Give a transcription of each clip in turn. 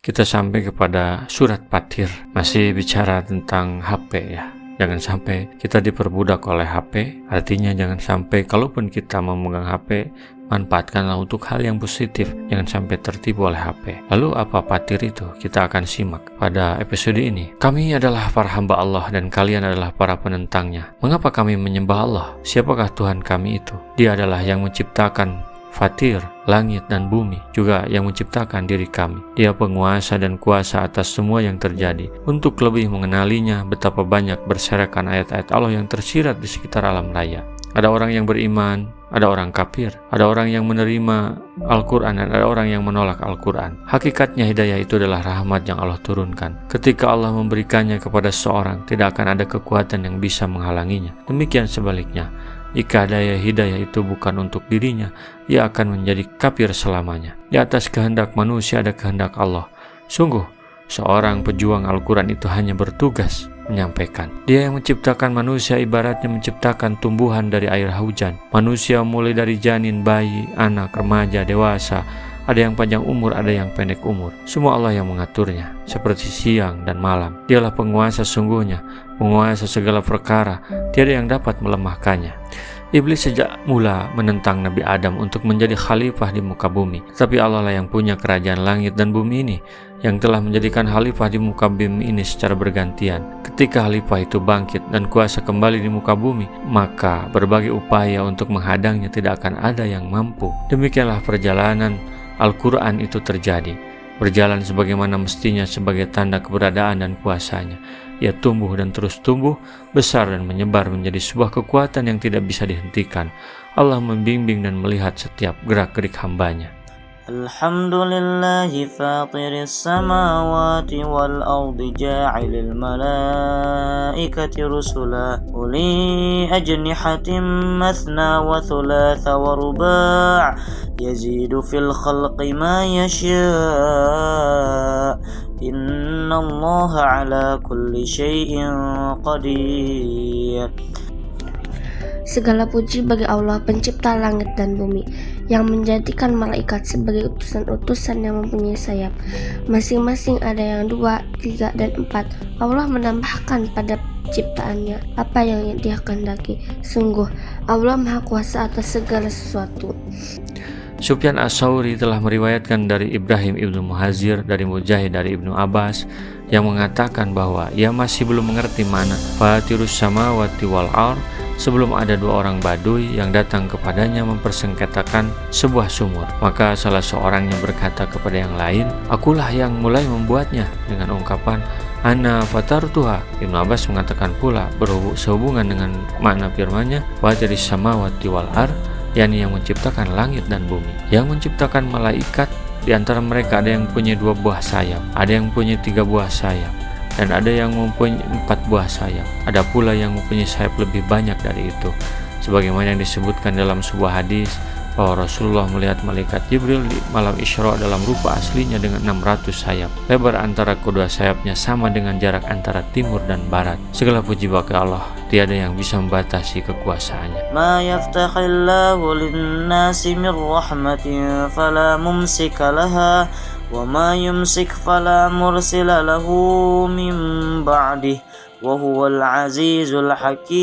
kita sampai kepada surat Fatir. Masih bicara tentang HP ya. Jangan sampai kita diperbudak oleh HP. Artinya jangan sampai kalaupun kita memegang HP, manfaatkanlah untuk hal yang positif. Jangan sampai tertipu oleh HP. Lalu apa Fatir itu? Kita akan simak pada episode ini. Kami adalah para hamba Allah dan kalian adalah para penentangnya. Mengapa kami menyembah Allah? Siapakah Tuhan kami itu? Dia adalah yang menciptakan Fatir, langit dan bumi, juga yang menciptakan diri kami. Dia penguasa dan kuasa atas semua yang terjadi. Untuk lebih mengenalinya, betapa banyak berserakan ayat-ayat Allah yang tersirat di sekitar alam raya. Ada orang yang beriman, ada orang kafir, ada orang yang menerima Al-Quran, dan ada orang yang menolak Al-Quran. Hakikatnya hidayah itu adalah rahmat yang Allah turunkan. Ketika Allah memberikannya kepada seorang, tidak akan ada kekuatan yang bisa menghalanginya. Demikian sebaliknya. Jika hidayah itu bukan untuk dirinya, ia akan menjadi kafir selamanya. Di atas kehendak manusia ada kehendak Allah. Sungguh, seorang pejuang Al-Quran itu hanya bertugas menyampaikan. Dia yang menciptakan manusia ibaratnya menciptakan tumbuhan dari air hujan. Manusia mulai dari janin, bayi, anak, remaja, dewasa. Ada yang panjang umur, ada yang pendek umur. Semua Allah yang mengaturnya, seperti siang dan malam. Dialah penguasa sungguhnya, penguasa segala perkara. Tiada yang dapat melemahkannya. Iblis sejak mula menentang Nabi Adam untuk menjadi khalifah di muka bumi. Tapi Allah lah yang punya kerajaan langit dan bumi ini, yang telah menjadikan khalifah di muka bumi ini secara bergantian. Ketika khalifah itu bangkit dan kuasa kembali di muka bumi, maka berbagai upaya untuk menghadangnya tidak akan ada yang mampu. Demikianlah perjalanan Al-Quran itu terjadi, berjalan sebagaimana mestinya sebagai tanda keberadaan dan kuasanya. Ia tumbuh dan terus tumbuh, besar dan menyebar menjadi sebuah kekuatan yang tidak bisa dihentikan. Allah membimbing dan melihat setiap gerak-gerik hambanya. Alhamdulillahi fatiris samawati wal ardi ja'ilil malaikati rusula uli ajnihatin mathna wa thulatha wa ruba' yazidu fil khalqi ma yasha' innallaha ala kulli syai'in qadir. Segala puji bagi Allah pencipta langit dan bumi, yang menjadikan malaikat sebagai utusan-utusan yang mempunyai sayap. Masing-masing ada yang 2, 3, dan 4. Allah menambahkan pada ciptaannya apa yang dia kehendaki. Sungguh Allah Maha Kuasa atas segala sesuatu. Sufyan As-Tsauri telah meriwayatkan dari Ibrahim ibnu Muhazir, dari Mujahid, dari Ibnu Abbas, yang mengatakan bahwa ia masih belum mengerti makna Fatirus samawati wal ard sebelum ada 2 orang Baduy yang datang kepadanya mempersengketakan sebuah sumur. Maka salah seorangnya berkata kepada yang lain, "Akulah yang mulai membuatnya," dengan ungkapan "Ana fatartuha." Ibnu Abbas mengatakan pula sehubungan dengan makna firman-Nya Fatirus samawati wal ard, yakni yang menciptakan langit dan bumi, yang menciptakan malaikat. Di antara mereka ada yang punya 2 buah sayap, ada yang punya 3 buah sayap, dan ada yang mempunyai 4 buah sayap. Ada pula yang mempunyai sayap lebih banyak dari itu. Sebagaimana yang disebutkan dalam sebuah hadis bahwa Rasulullah melihat malaikat Jibril di malam Isra dalam rupa aslinya dengan 600 sayap. Lebar antara kedua sayapnya sama dengan jarak antara timur dan barat. Segala puji bagi Allah, tiada yang bisa membatasi kekuasaannya. Ma yaftahillahu lin-nasi min rahmatin fala mumsika laha wa ma yumsik fala mursila lahu min ba'dih wa huwal azizul hakim.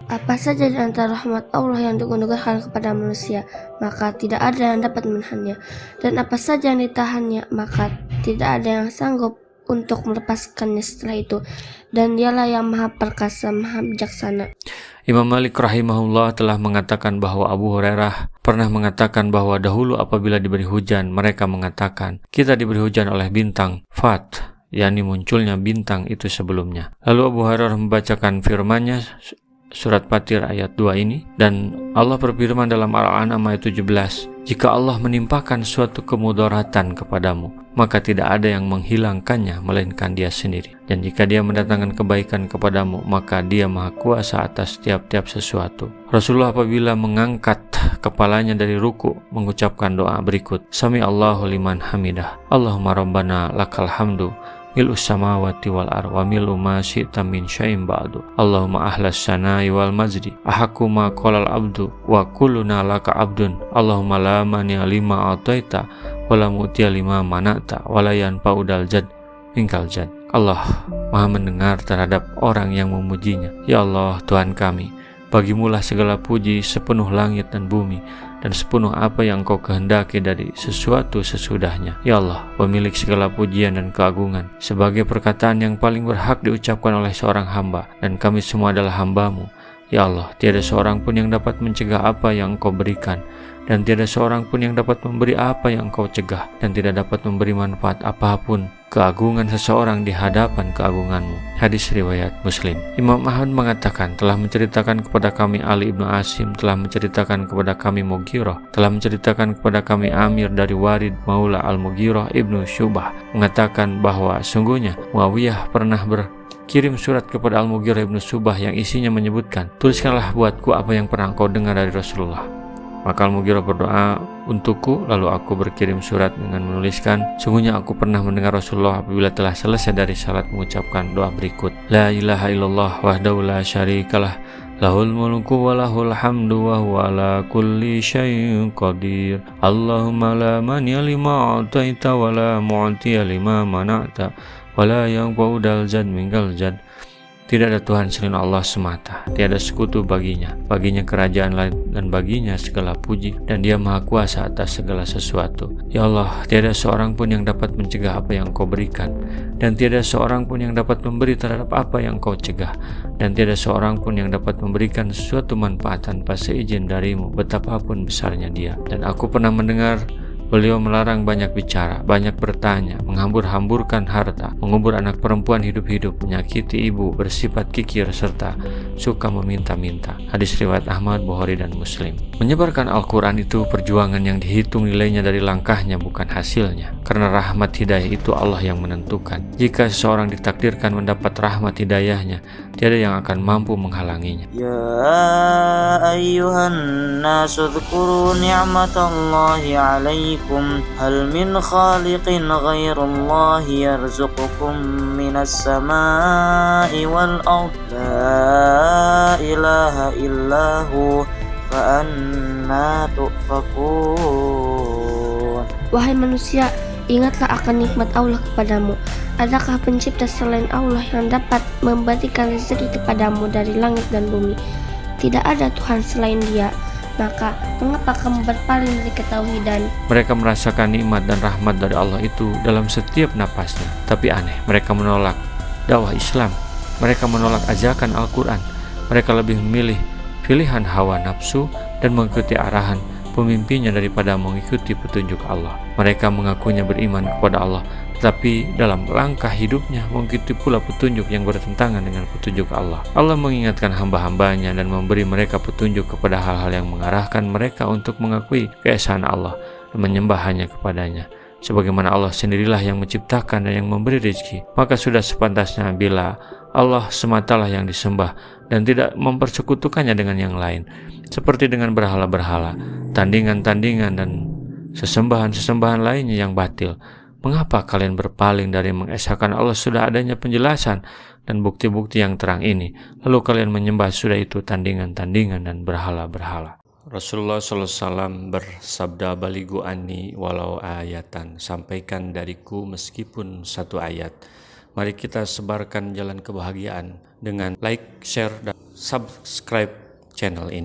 Apa saja di antara rahmat Allah yang digunakan kepada manusia, maka tidak ada yang dapat menahannya, dan apa saja yang ditahannya, maka tidak ada yang sanggup untuk melepaskannya setelah itu, dan dialah yang maha perkasa, maha bijaksana. Imam Malik rahimahullah telah mengatakan bahwa Abu Hurairah pernah mengatakan bahwa dahulu apabila diberi hujan, mereka mengatakan, "Kita diberi hujan oleh bintang Fat," yakni munculnya bintang itu sebelumnya. Lalu Abu Hurairah membacakan firman-Nya surat Fatir ayat 2 ini, dan Allah berfirman dalam Al-An'am ayat 17, "Jika Allah menimpakan suatu kemudaratan kepadamu, maka tidak ada yang menghilangkannya melainkan Dia sendiri. Dan jika Dia mendatangkan kebaikan kepadamu, maka Dia Maha Kuasa atas tiap-tiap sesuatu." Rasulullah apabila mengangkat kepalanya dari ruku mengucapkan doa berikut, "Sami Allahu liman hamidah, Allahumma rabbana lakal hamdu mil'us samawati wal ar wa mil'u ma syi'ta min syai'in ba'du, Allahumma ahlas sanai wal majdi ahaqqu ma qalal abdu wa kulluna laka abdun, Allahumma la mani'a lima ataita wala mu'tiya lima mana'ta wala yanfa'u dzal jadd minkal jadd. Allah Maha mendengar terhadap orang yang memujinya. Ya Allah Tuhan kami, bagimulah segala puji sepenuh langit dan bumi dan sepenuh apa yang Kau kehendaki dari sesuatu sesudahnya. Ya Allah, pemilik segala pujian dan keagungan, sebagai perkataan yang paling berhak diucapkan oleh seorang hamba, dan kami semua adalah hamba-Mu. Ya Allah, tiada seorang pun yang dapat mencegah apa yang Engkau berikan, dan tiada seorang pun yang dapat memberi apa yang Engkau cegah, dan tidak dapat memberi manfaat apapun keagungan seseorang di hadapan keagungan-Mu. Hadis riwayat Muslim. Imam Ahmad mengatakan, telah menceritakan kepada kami Ali ibnu Asim, telah menceritakan kepada kami Mughirah, telah menceritakan kepada kami Amir dari Warid Maula al-Mughirah ibnu Syubah, mengatakan bahwa sungguhnya Muawiyah pernah kirim surat kepada Al-Mughirah ibnu Syubah yang isinya menyebutkan, tuliskanlah buatku apa yang pernah Kau dengar dari Rasulullah. Maka Al-Mughirah berdoa untukku, lalu aku berkirim surat dengan menuliskan, sungguhnya aku pernah mendengar Rasulullah apabila telah selesai dari salat mengucapkan doa berikut, La ilaha illallah wahdahu la syarikalah, lahul mulku wa lahul hamdu wa huwa ala kulli syai'in qadir. Allahumma la mani'a lima a'taita wa la mu'tiya lima mana'ta wa la yanfa'u dzal jadd minkal jadd. Tidak ada Tuhan selain Allah semata, tiada sekutu baginya. Baginya kerajaan lain dan baginya segala puji, dan Dia Maha Kuasa atas segala sesuatu. Ya Allah, tiada seorang pun yang dapat mencegah apa yang Kau berikan, dan tiada seorang pun yang dapat memberi terhadap apa yang Kau cegah, dan tiada seorang pun yang dapat memberikan sesuatu manfaat tanpa seizin dari-Mu, betapapun besarnya Dia. Dan aku pernah mendengar beliau melarang banyak bicara, banyak bertanya, menghambur-hamburkan harta, mengubur anak perempuan hidup-hidup, menyakiti ibu, bersifat kikir, serta suka meminta-minta. Hadis riwayat Ahmad, Bukhari, dan Muslim. Menyebarkan Al-Quran itu perjuangan yang dihitung nilainya dari langkahnya, bukan hasilnya. Karena rahmat hidayah itu Allah yang menentukan. Jika seseorang ditakdirkan mendapat rahmat hidayahnya, tiada yang akan mampu menghalanginya. Ya ayyuhan nasu dzkuru ni'matallahi 'alaikum hal min khaliqin ghairullahi yarzuqukum minas samai wal ard la ilaha illahu fa anna tufakun. Wahai manusia, ingatlah akan nikmat Allah kepadamu. Adakah pencipta selain Allah yang dapat memberikan rezeki kepadamu dari langit dan bumi? Tidak ada Tuhan selain Dia. Maka mengapa kamu berpaling dari ketauhidan? Mereka merasakan nikmat dan rahmat dari Allah itu dalam setiap napasnya. Tapi aneh, mereka menolak dakwah Islam. Mereka menolak ajakan Al-Quran. Mereka lebih memilih pilihan hawa nafsu dan mengikuti arahan pemimpinnya daripada mengikuti petunjuk Allah. Mereka mengakunya beriman kepada Allah, tetapi dalam langkah hidupnya mengikuti pula petunjuk yang bertentangan dengan petunjuk Allah. Allah mengingatkan hamba-hambanya dan memberi mereka petunjuk kepada hal-hal yang mengarahkan mereka untuk mengakui keesaan Allah dan menyembah hanya kepadanya. Sebagaimana Allah sendirilah yang menciptakan dan yang memberi rezeki, maka sudah sepantasnya bila Allah sematalah yang disembah dan tidak mempersekutukannya dengan yang lain, seperti dengan berhala-berhala, tandingan-tandingan dan sesembahan-sesembahan lainnya yang batil. Mengapa kalian berpaling dari mengesahkan Allah sudah adanya penjelasan dan bukti-bukti yang terang ini, lalu kalian menyembah sudah itu tandingan-tandingan dan berhala-berhala? Rasulullah SAW bersabda, baligu anni walau ayatan, sampaikan dariku meskipun satu ayat. Mari kita sebarkan jalan kebahagiaan dengan like, share, dan subscribe channel ini.